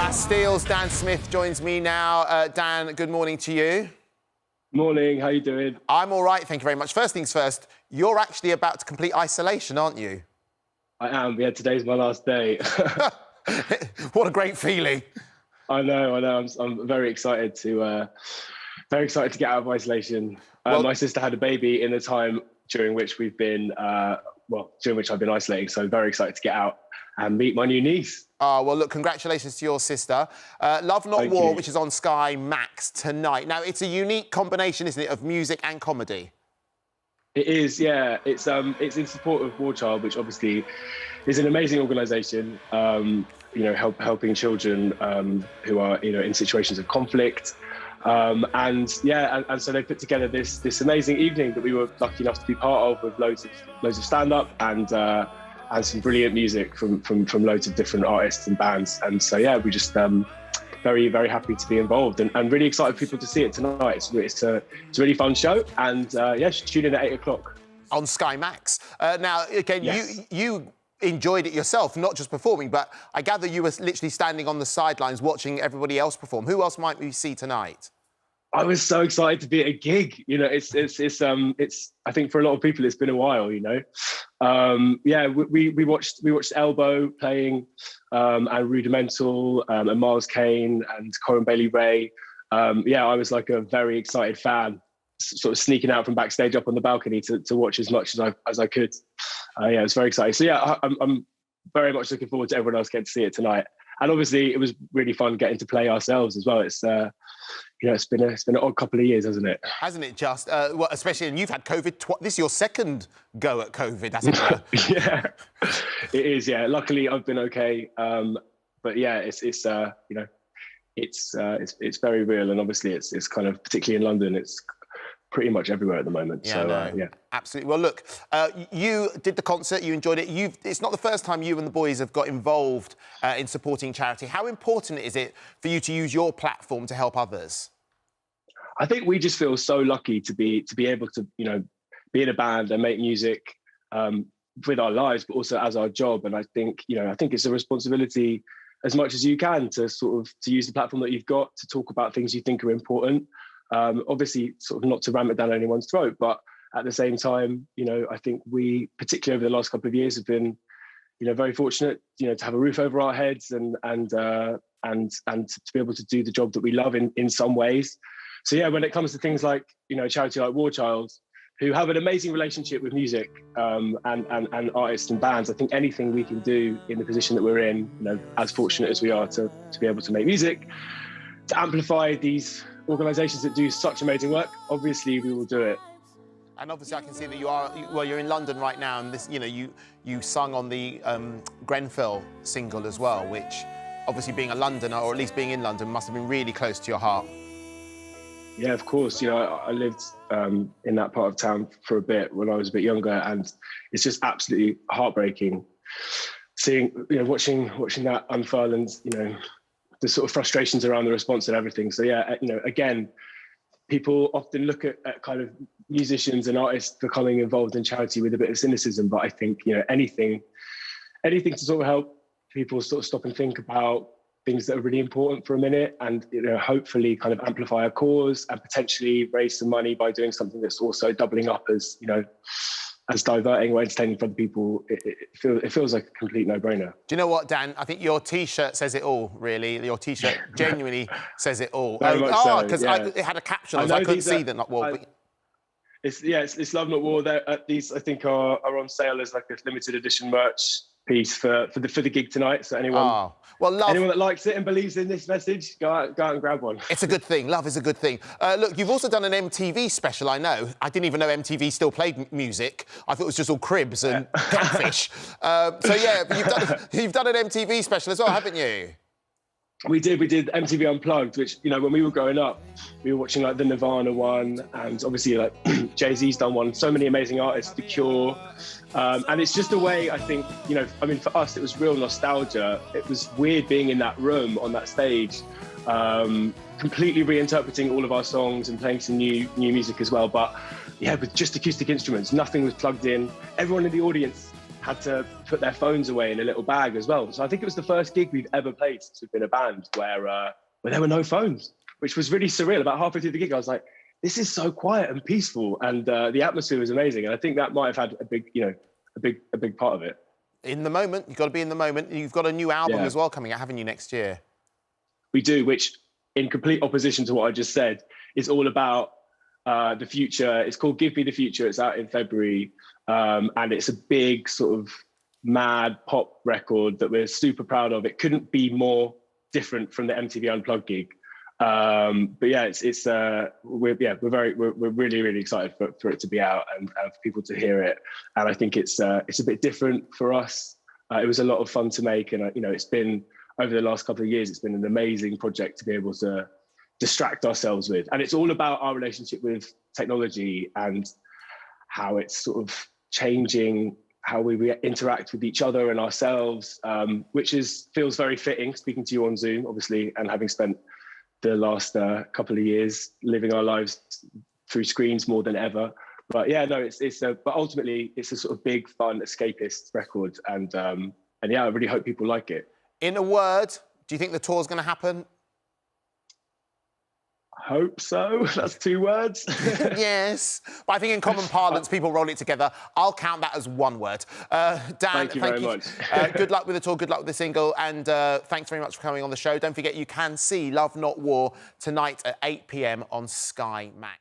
Bastille's Dan Smith joins me now. Dan, good morning to you. Morning, how you doing? I'm all right, thank you very much. First things first, you're actually about to complete isolation, aren't you? I am, yeah, today's my last day. What a great feeling. I know. I'm very excited to get out of isolation. My sister had a baby in the time during which we've been, during which I've been isolating, so I'm very excited to get out and meet my new niece. Oh, well, look, congratulations to your sister. Love Not Thank War, you. which is on Sky Max tonight. Now, it's a unique combination, isn't it, of music and comedy? It is, yeah. It's in support of War Child, which obviously is an amazing organisation, helping children who are, in situations of conflict. And so they put together this amazing evening that we were lucky enough to be part of, with loads of stand-up and some brilliant music from loads of different artists and bands. And so, yeah, we just very, very happy to be involved and really excited for people to see it tonight. It's a really fun show. And tune in at 8 o'clock. On Sky Max. Now, again, Yes. you enjoyed it yourself, not just performing, but I gather you were literally standing on the sidelines watching everybody else perform. Who else might we see tonight? I was so excited to be at a gig. It's I think for a lot of people it's been a while. We watched Elbow playing, and Rudimental, and Miles Kane and Corin Bailey Ray. I was like a very excited fan, sort of sneaking out from backstage up on the balcony to watch as much as I could. It was very exciting. So yeah, I'm very much looking forward to everyone else getting to see it tonight. And obviously, it was really fun getting to play ourselves as well. It's it's been an odd couple of years, hasn't it? Hasn't it just? Especially, and you've had COVID. This is your second go at COVID, hasn't it? Yeah, it is. Yeah, luckily I've been okay. But yeah, it's very real, and obviously it's kind of, particularly in London, it's pretty much everywhere at the moment. Absolutely. Well, look, you did the concert, you enjoyed it. It's not the first time you and the boys have got involved in supporting charity. How important is it for you to use your platform to help others? I think we just feel so lucky to be able to, be in a band and make music with our lives, but also as our job. And I think it's a responsibility as much as you can to use the platform that you've got to talk about things you think are important. Obviously, sort of not to ram it down anyone's throat, but at the same time, I think we, particularly over the last couple of years, have been, very fortunate, to have a roof over our heads and to be able to do the job that we love in some ways. So yeah, when it comes to things like, a charity like War Child, who have an amazing relationship with music and artists and bands, I think anything we can do in the position that we're in, as fortunate as we are to be able to make music, to amplify these organisations that do such amazing work, obviously we will do it. And obviously I can see that you're in London right now, and this, you sung on the Grenfell single as well, which obviously being a Londoner, or at least being in London, must have been really close to your heart. Yeah, of course. I lived in that part of town for a bit when I was a bit younger, and it's just absolutely heartbreaking seeing, watching that unfurl, and the sort of frustrations around the response and everything. So yeah, again, people often look at kind of musicians and artists becoming involved in charity with a bit of cynicism, but I think anything to sort of help people sort of stop and think about things that are really important for a minute, and hopefully kind of amplify a cause and potentially raise some money by doing something that's also doubling up as as diverting or entertaining for other people. It feels like a complete no-brainer. Do you know what, Dan? I think your T-shirt says it all, really. Your T-shirt genuinely says it all. Because it had a caption, I couldn't see that. Not war. It's Love Not War. These, I think, are on sale as like a limited edition merch piece for the gig tonight. So anyone that likes it and believes in this message, go out and grab one. It's a good thing. Love is a good thing. Look, you've also done an MTV special, I know. I didn't even know MTV still played music. I thought it was just all cribs and catfish. You've done an MTV special as well, haven't you? We did MTV Unplugged, which, when we were growing up, we were watching like the Nirvana one, and obviously like Jay-Z's done one, so many amazing artists, The Cure. And it's just a way, I think, for us, it was real nostalgia. It was weird being in that room on that stage, completely reinterpreting all of our songs and playing some new music as well. But yeah, with just acoustic instruments, nothing was plugged in. Everyone in the audience had to put their phones away in a little bag as well. So I think it was the first gig we've ever played since we've been a band where there were no phones, which was really surreal. About halfway through the gig, I was like, this is so quiet and peaceful, and the atmosphere was amazing. And I think that might have had a big part of it. In the moment, you've got to be in the moment. You've got a new album as well coming out, haven't you, next year? We do, which, in complete opposition to what I just said, is all about the future. It's called Give Me the Future. It's out in February, and it's a big sort of mad pop record that we're super proud of. It couldn't be more different from the MTV Unplugged gig. But yeah, we're really, really excited for it to be out and for people to hear it. And I think it's a bit different for us. It was a lot of fun to make, and it's been, over the last couple of years, it's been an amazing project to be able to distract ourselves with. And it's all about our relationship with technology and how it's sort of changing how we interact with each other and ourselves, which feels very fitting, speaking to you on Zoom, obviously, and having spent the last couple of years living our lives through screens more than ever. But yeah, no, but ultimately it's a sort of big, fun, escapist record, and yeah, I really hope people like it. In a word, do you think the tour's going to happen? Hope so. That's 2 words. Yes. But I think in common parlance, people roll it together. I'll count that as 1 word. Dan, thank you very much. Good luck with the tour, good luck with the single, and thanks very much for coming on the show. Don't forget, you can see Love Not War tonight at 8 p.m. on Sky Max.